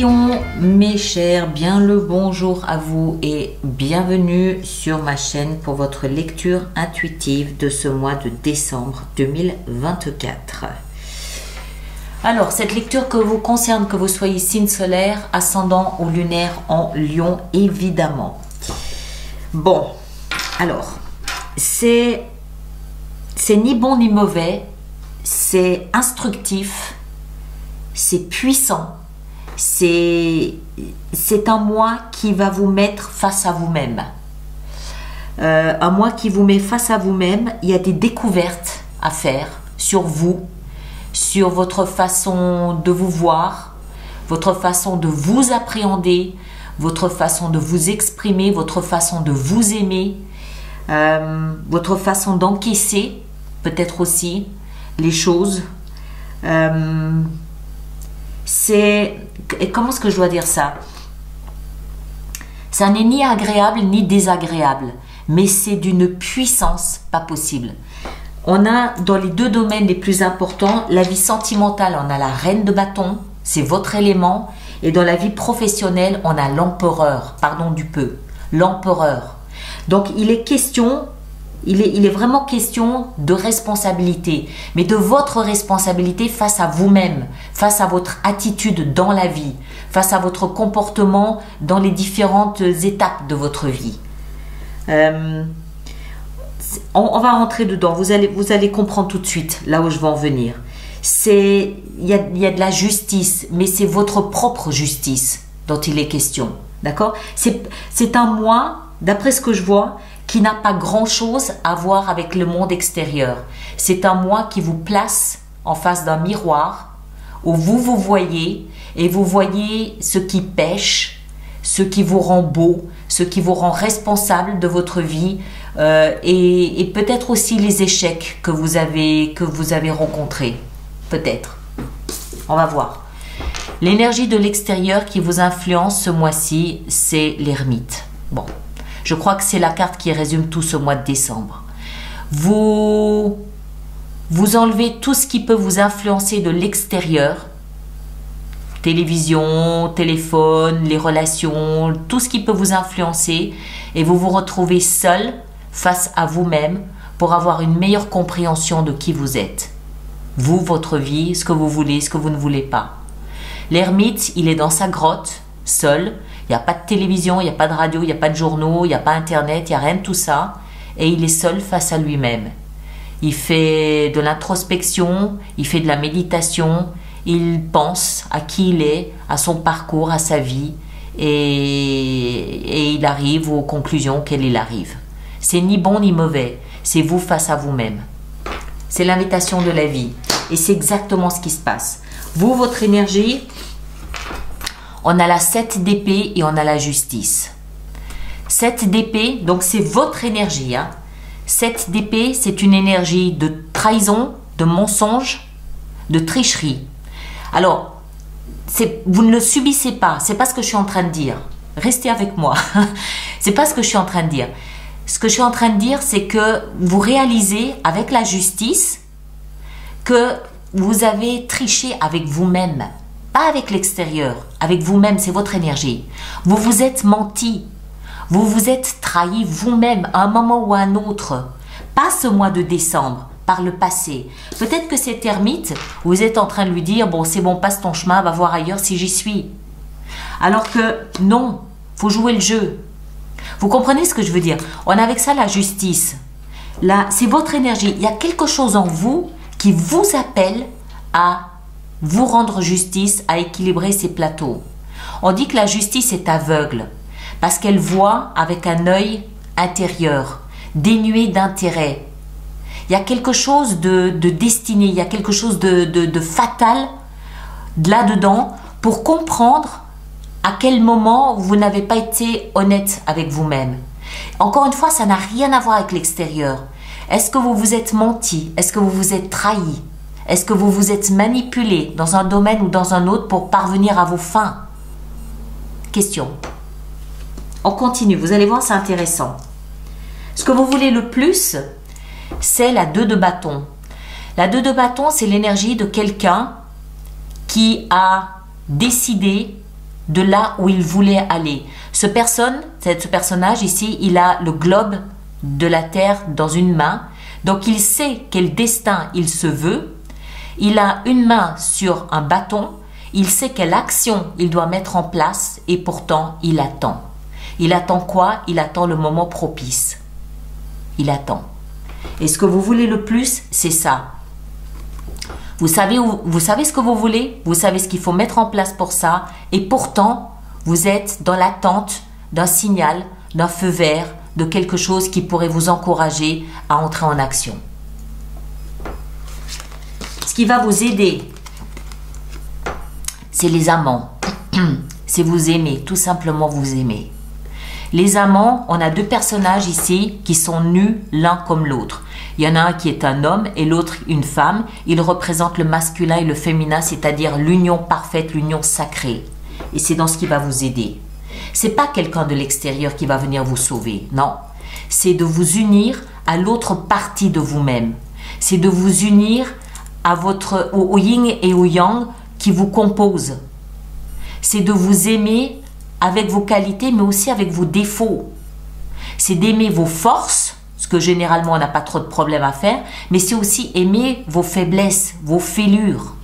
Lion, mes chers, bien le bonjour à vous et bienvenue sur ma chaîne pour votre lecture intuitive de ce mois de décembre 2024. Alors, cette lecture que vous concerne, que vous soyez signe solaire, ascendant ou lunaire en Lion, évidemment. Bon, alors, c'est ni bon ni mauvais, c'est instructif, c'est puissant. C'est un mois qui va vous mettre face à vous-même. Un mois qui vous met face à vous-même. Il y a des découvertes à faire sur vous, sur votre façon de vous voir, votre façon de vous appréhender, votre façon de vous exprimer, votre façon de vous aimer, votre façon d'encaisser peut-être aussi les choses. Comment est-ce que je dois dire ça? Ça n'est ni agréable ni désagréable, mais c'est d'une puissance pas possible. On a dans les deux domaines les plus importants, la vie sentimentale, on a la reine de bâton, c'est votre élément, et dans la vie professionnelle, on a l'empereur, pardon du peu, l'empereur. Donc il est question, il est vraiment question de responsabilité, mais de votre responsabilité face à vous-même, face à votre attitude dans la vie, face à votre comportement dans les différentes étapes de votre vie. On va rentrer dedans, vous allez comprendre tout de suite là où je veux en venir. Il y a de la justice, mais c'est votre propre justice dont il est question, d'accord? C'est un mois, d'après ce que je vois, qui n'a pas grand-chose à voir avec le monde extérieur. C'est un mois qui vous place en face d'un miroir où vous vous voyez et vous voyez ce qui pêche, ce qui vous rend beau, ce qui vous rend responsable de votre vie et peut-être aussi les échecs que vous avez rencontrés. Peut-être. On va voir. L'énergie de l'extérieur qui vous influence ce mois-ci, c'est l'ermite. Bon. Je crois que c'est la carte qui résume tout ce mois de décembre. Vous enlevez tout ce qui peut vous influencer de l'extérieur. Télévision, téléphone, les relations, tout ce qui peut vous influencer. Et vous vous retrouvez seul face à vous-même pour avoir une meilleure compréhension de qui vous êtes. Vous, votre vie, ce que vous voulez, ce que vous ne voulez pas. L'ermite, il est dans sa grotte, seul. Il n'y a pas de télévision, il n'y a pas de radio, il n'y a pas de journaux, il n'y a pas internet, il n'y a rien de tout ça. Et il est seul face à lui-même. Il fait de l'introspection, il fait de la méditation, il pense à qui il est, à son parcours, à sa vie. Et il arrive aux conclusions auxquelles il arrive. C'est ni bon ni mauvais, c'est vous face à vous-même. C'est l'invitation de la vie. Et c'est exactement ce qui se passe. Vous, votre énergie... On a la 7 d'épée et on a la justice. 7 d'épée, donc c'est votre énergie. 7 d'épée, c'est une énergie de trahison, de mensonge, de tricherie. Alors, vous ne le subissez pas. C'est pas ce que je suis en train de dire. Restez avec moi. C'est pas ce que je suis en train de dire. Ce que je suis en train de dire, c'est que vous réalisez avec la justice que vous avez triché avec vous-même. Pas avec l'extérieur, avec vous-même, c'est votre énergie. Vous vous êtes menti, vous vous êtes trahi vous-même à un moment ou à un autre. Pas ce mois de décembre, par le passé. Peut-être que cet ermite, vous êtes en train de lui dire, bon c'est bon, passe ton chemin, va voir ailleurs si j'y suis. Alors que non, faut jouer le jeu. Vous comprenez ce que je veux dire? On a avec ça la justice. Là, c'est votre énergie. Il y a quelque chose en vous qui vous appelle à vous rendre justice, à équilibrer ces plateaux. On dit que la justice est aveugle parce qu'elle voit avec un œil intérieur, dénué d'intérêt. Il y a quelque chose de destiné, il y a quelque chose de fatal là-dedans pour comprendre à quel moment vous n'avez pas été honnête avec vous-même. Encore une fois, ça n'a rien à voir avec l'extérieur. Est-ce que vous vous êtes menti? Est-ce que vous vous êtes trahi? Est-ce que vous vous êtes manipulé dans un domaine ou dans un autre pour parvenir à vos fins? Question. On continue, vous allez voir, c'est intéressant. Ce que vous voulez le plus, c'est la 2 de bâton. La 2 de bâton, c'est l'énergie de quelqu'un qui a décidé de là où il voulait aller. Ce personnage ici, il a le globe de la Terre dans une main. Donc il sait quel destin il se veut. Il a une main sur un bâton. Il sait quelle action il doit mettre en place et pourtant il attend. Il attend quoi? Il attend le moment propice. Il attend. Et ce que vous voulez le plus, c'est ça. Vous savez ce que vous voulez, vous savez ce qu'il faut mettre en place pour ça, et pourtant, vous êtes dans l'attente d'un signal, d'un feu vert, de quelque chose qui pourrait vous encourager à entrer en action. Ce qui va vous aider, c'est les amants. C'est vous aimer, tout simplement vous aimer. Les amants, on a deux personnages ici qui sont nus l'un comme l'autre. Il y en a un qui est un homme et l'autre une femme. Ils représentent le masculin et le féminin, c'est-à-dire l'union parfaite, l'union sacrée. Et c'est dans ce qui va vous aider. C'est pas quelqu'un de l'extérieur qui va venir vous sauver, non. C'est de vous unir à l'autre partie de vous-même. C'est de vous unir à au yin et au yang qui vous composent. C'est de vous aimer avec vos qualités, mais aussi avec vos défauts. C'est d'aimer vos forces, ce que généralement on n'a pas trop de problème à faire, mais c'est aussi aimer vos faiblesses, vos fêlures.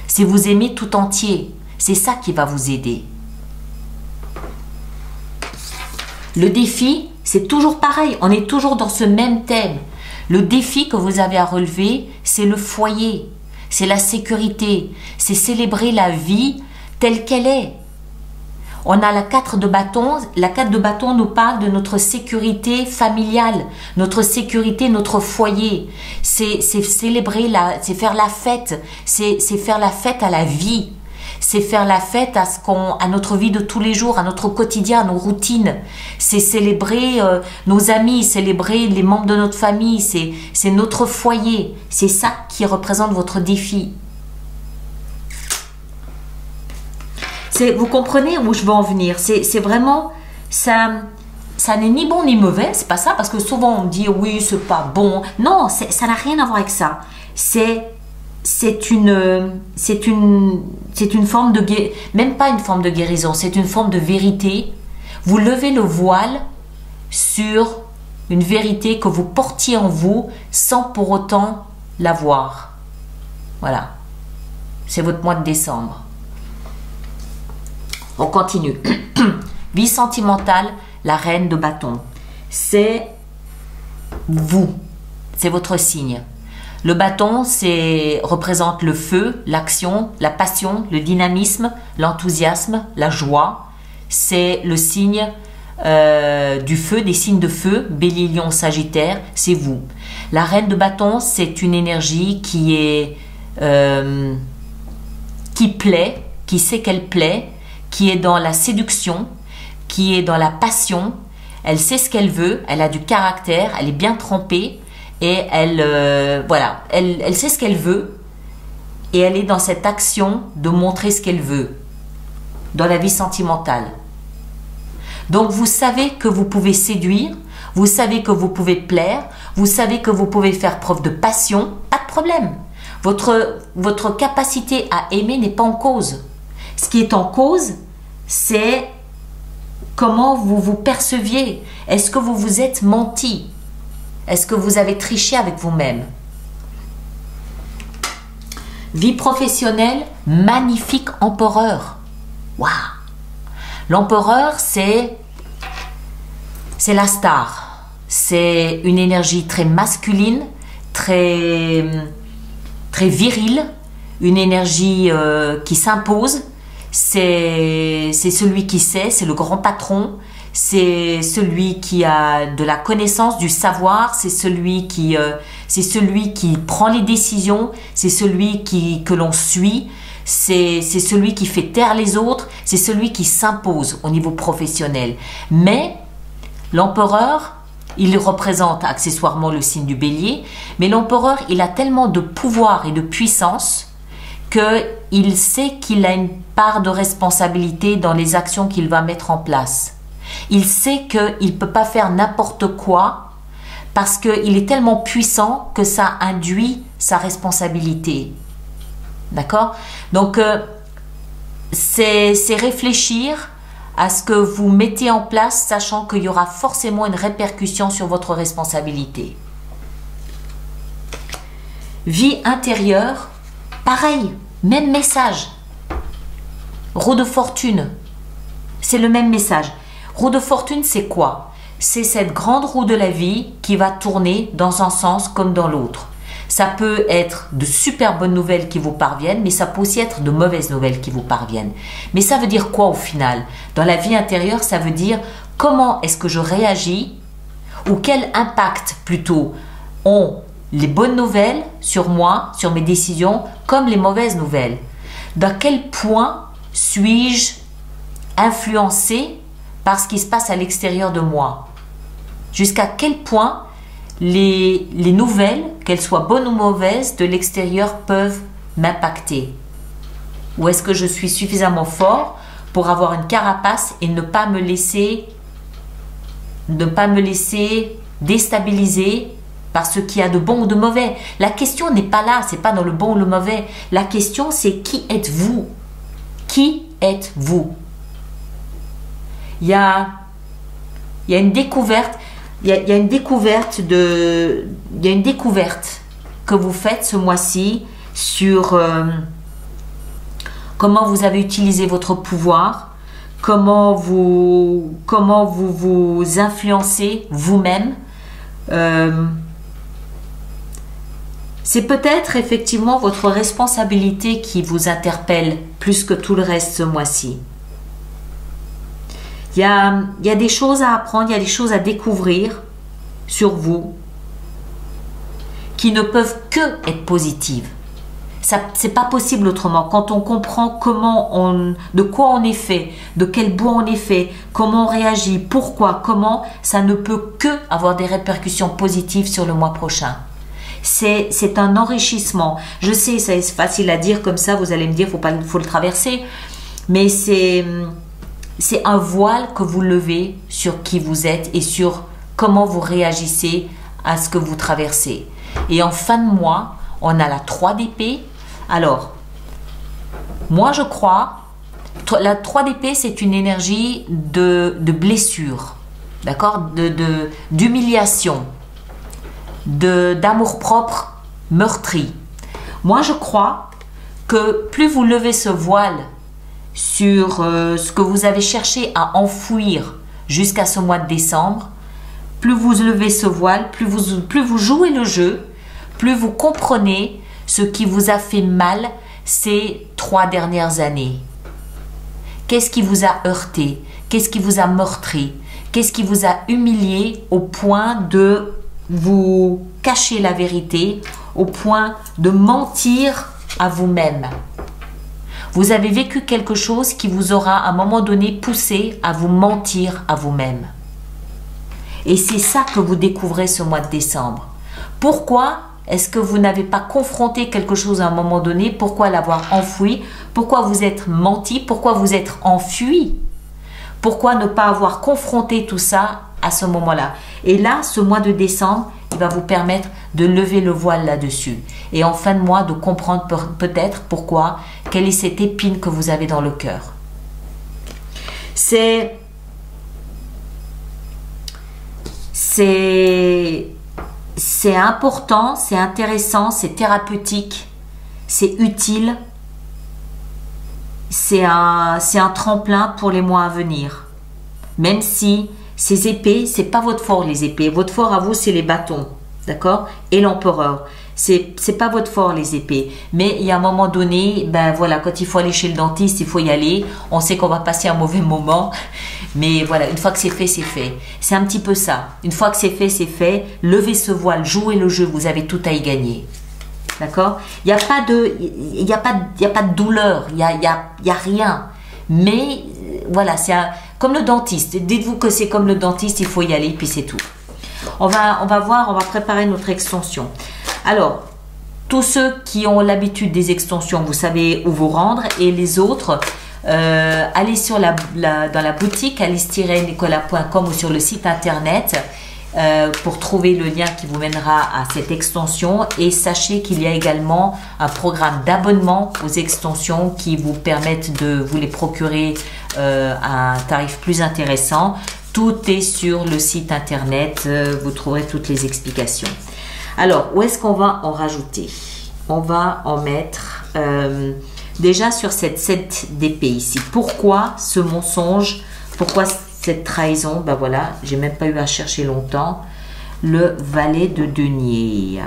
C'est vous aimer tout entier. C'est ça qui va vous aider. Le défi, c'est toujours pareil. On est toujours dans ce même thème. Le défi que vous avez à relever, c'est le foyer. C'est la sécurité. C'est célébrer la vie telle qu'elle est. On a la 4 de bâton. La 4 de bâton nous parle de notre sécurité familiale, notre sécurité, notre foyer. C'est célébrer, c'est faire la fête. C'est faire la fête à la vie. C'est faire la fête à notre vie de tous les jours, à notre quotidien, à nos routines. C'est célébrer nos amis, célébrer les membres de notre famille. C'est notre foyer. C'est ça qui représente votre défi. Vous comprenez où je veux en venir? C'est vraiment, ça n'est ni bon ni mauvais, c'est pas ça, parce que souvent on me dit oui, c'est pas bon. Non, ça n'a rien à voir avec ça. C'est une forme de guérison, même pas une forme de guérison, c'est une forme de vérité. Vous levez le voile sur une vérité que vous portiez en vous sans pour autant la voir. Voilà. C'est votre mois de décembre. On continue. Vie sentimentale, la reine de bâton. C'est vous. C'est votre signe. Le bâton, représente le feu, l'action, la passion, le dynamisme, l'enthousiasme, la joie. C'est le signe du feu, des signes de feu, Bélier, Lion, Sagittaire, c'est vous. La reine de bâton, c'est une énergie qui plaît, qui sait qu'elle plaît, qui est dans la séduction, qui est dans la passion. Elle sait ce qu'elle veut, elle a du caractère, elle est bien trempée et voilà, elle sait ce qu'elle veut et elle est dans cette action de montrer ce qu'elle veut dans la vie sentimentale. Donc vous savez que vous pouvez séduire, vous savez que vous pouvez plaire, vous savez que vous pouvez faire preuve de passion, pas de problème. Votre capacité à aimer n'est pas en cause. Ce qui est en cause, c'est comment vous vous perceviez. Est-ce que vous vous êtes menti? Est-ce que vous avez triché avec vous-même? Vie professionnelle, magnifique empereur. Waouh! L'empereur, c'est la star. C'est une énergie très masculine, très virile, une énergie qui s'impose. C'est celui qui sait, c'est le grand patron, c'est celui qui a de la connaissance, du savoir, c'est celui qui prend les décisions, c'est celui que l'on suit, c'est celui qui fait taire les autres, c'est celui qui s'impose au niveau professionnel. Mais l'empereur, il représente accessoirement le signe du bélier, mais l'empereur, il a tellement de pouvoir et de puissance qu'il sait qu'il a une part de responsabilité dans les actions qu'il va mettre en place. Il sait qu'il ne peut pas faire n'importe quoi parce qu'il est tellement puissant que ça induit sa responsabilité. D'accord? Donc, c'est réfléchir à ce que vous mettez en place, sachant qu'il y aura forcément une répercussion sur votre responsabilité. Vie intérieure, pareil, même message. Roue de fortune, c'est le même message. Roue de fortune, c'est quoi? C'est cette grande roue de la vie qui va tourner dans un sens comme dans l'autre. Ça peut être de super bonnes nouvelles qui vous parviennent, mais ça peut aussi être de mauvaises nouvelles qui vous parviennent. Mais ça veut dire quoi au final? Dans la vie intérieure, ça veut dire comment est-ce que je réagis ou quel impact plutôt ont les bonnes nouvelles sur moi, sur mes décisions, comme les mauvaises nouvelles. Dans quel point suis-je influencé par ce qui se passe à l'extérieur de moi? Jusqu'à quel point les nouvelles, qu'elles soient bonnes ou mauvaises, de l'extérieur peuvent m'impacter? Ou est-ce que je suis suffisamment fort pour avoir une carapace et ne pas me laisser déstabiliser par ce qu'il y a de bon ou de mauvais? La question n'est pas là, c'est pas dans le bon ou le mauvais. La question, c'est qui êtes-vous? Qui êtes-vous? Il y a une découverte. Il y a une découverte que vous faites ce mois-ci sur comment vous avez utilisé votre pouvoir, comment vous vous influencez vous-même. C'est peut-être effectivement votre responsabilité qui vous interpelle plus que tout le reste ce mois-ci. Il y a des choses à apprendre, il y a des choses à découvrir sur vous qui ne peuvent que être positives. C'est pas possible autrement. Quand on comprend de quoi on est fait, de quel bois on est fait, comment on réagit, pourquoi, comment, ça ne peut que avoir des répercussions positives sur le mois prochain. C'est un enrichissement. Je sais, c'est facile à dire comme ça, vous allez me dire, faut le traverser, mais c'est un voile que vous levez sur qui vous êtes et sur comment vous réagissez à ce que vous traversez. Et en fin de mois, on a la 3 d'épée. Alors, moi je crois, la 3 d'épée, c'est une énergie de blessure, d'accord, d'humiliation, d'amour-propre meurtri. Moi je crois que plus vous levez ce voile sur ce que vous avez cherché à enfouir jusqu'à ce mois de décembre, plus vous levez ce voile, plus vous jouez le jeu, plus vous comprenez ce qui vous a fait mal ces 3 dernières années. Qu'est-ce qui vous a heurté? Qu'est-ce qui vous a meurtri? Qu'est-ce qui vous a humilié au point de vous cacher la vérité, au point de mentir à vous-même? Vous avez vécu quelque chose qui vous aura à un moment donné poussé à vous mentir à vous-même. Et c'est ça que vous découvrez ce mois de décembre. Pourquoi est-ce que vous n'avez pas confronté quelque chose à un moment donné? Pourquoi l'avoir enfoui? Pourquoi vous êtes menti? Pourquoi vous êtes enfui? Pourquoi ne pas avoir confronté tout ça à ce moment-là? Et là, ce mois de décembre, il va vous permettre de lever le voile là-dessus. Et en fin de mois, de comprendre peut-être pourquoi, quelle est cette épine que vous avez dans le cœur. C'est important, c'est intéressant, c'est thérapeutique, c'est utile, c'est un tremplin pour les mois à venir. Même si ces épées, c'est pas votre fort les épées, votre fort à vous c'est les bâtons, d'accord? Et l'empereur, c'est pas votre fort les épées. Mais il y a un moment donné, ben voilà, quand il faut aller chez le dentiste, il faut y aller. On sait qu'on va passer un mauvais moment, mais voilà, une fois que c'est fait, c'est fait. C'est un petit peu ça. Une fois que c'est fait, levez ce voile, jouez le jeu, vous avez tout à y gagner. D'accord? Il n'y a pas de douleur, il y a rien. Mais voilà, c'est comme le dentiste. Dites-vous que c'est comme le dentiste, il faut y aller, puis c'est tout. On va voir, on va préparer notre extension. Alors, tous ceux qui ont l'habitude des extensions, vous savez où vous rendre. Et les autres, allez dans la boutique alice-nicolas.com ou sur le site internet pour trouver le lien qui vous mènera à cette extension. Et sachez qu'il y a également un programme d'abonnement aux extensions qui vous permettent de vous les procurer à un tarif plus intéressant. Tout est sur le site internet, vous trouverez toutes les explications. Alors, où est-ce qu'on va en rajouter? On va en mettre déjà sur cette 7 d'épée ici. Pourquoi ce mensonge? Pourquoi cette trahison? Ben voilà, j'ai même pas eu à chercher longtemps. Le valet de denier.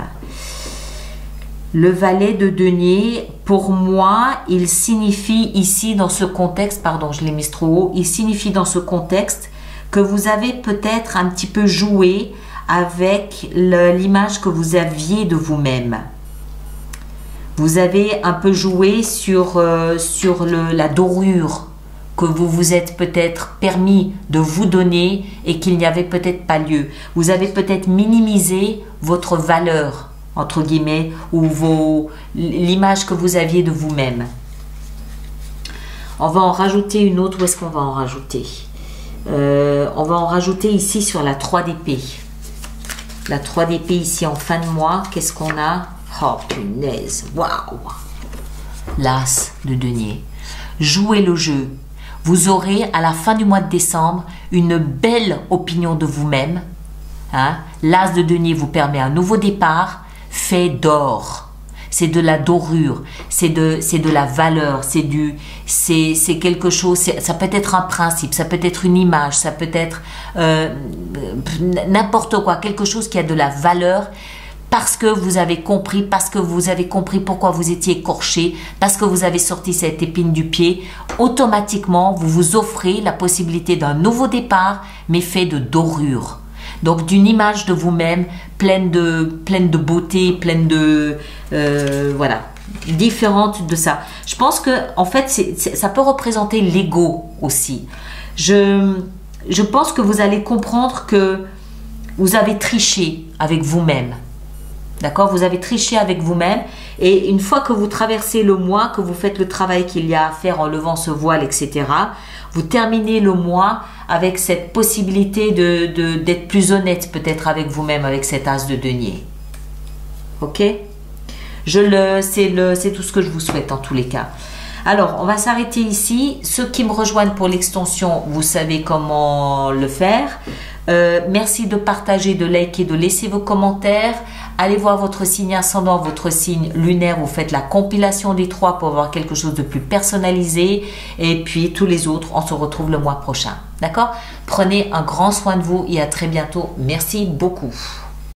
Le valet de denier, pour moi, il signifie ici dans ce contexte, pardon, je l'ai mis trop haut, il signifie dans ce contexte que vous avez peut-être un petit peu joué avec l'image que vous aviez de vous-même. Vous avez un peu joué sur la dorure que vous vous êtes peut-être permis de vous donner et qu'il n'y avait peut-être pas lieu. Vous avez peut-être minimisé votre valeur, entre guillemets, ou l'image que vous aviez de vous-même. On va en rajouter une autre. Où est-ce qu'on va en rajouter? On va en rajouter ici sur la 3 d'épée. La 3 d'épée ici en fin de mois. Qu'est-ce qu'on a? Oh punaise, waouh! L'as de denier. Jouez le jeu. Vous aurez à la fin du mois de décembre une belle opinion de vous-même. Hein? L'as de denier vous permet un nouveau départ fait d'or. C'est de la dorure, c'est de la valeur, c'est quelque chose, ça peut être un principe, ça peut être une image, ça peut être n'importe quoi, quelque chose qui a de la valeur parce que vous avez compris pourquoi vous étiez écorché, parce que vous avez sorti cette épine du pied. Automatiquement, vous vous offrez la possibilité d'un nouveau départ, mais fait de dorure. Donc d'une image de vous-même pleine de beauté, pleine de voilà, différente de ça. Je pense que en fait ça peut représenter l'ego aussi. Je pense que vous allez comprendre que vous avez triché avec vous-même. D'accord? Vous avez triché avec vous-même et une fois que vous traversez le mois, que vous faites le travail qu'il y a à faire en levant ce voile, etc., vous terminez le mois avec cette possibilité d'être plus honnête peut-être avec vous-même, avec cet as de denier. Ok? C'est tout ce que je vous souhaite en tous les cas. Alors, on va s'arrêter ici. Ceux qui me rejoignent pour l'extension, vous savez comment le faire. Merci de partager, de liker, de laisser vos commentaires. Allez voir votre signe ascendant, votre signe lunaire. Vous faites la compilation des 3 pour avoir quelque chose de plus personnalisé. Et puis tous les autres, on se retrouve le mois prochain. D'accord? Prenez un grand soin de vous et à très bientôt. Merci beaucoup.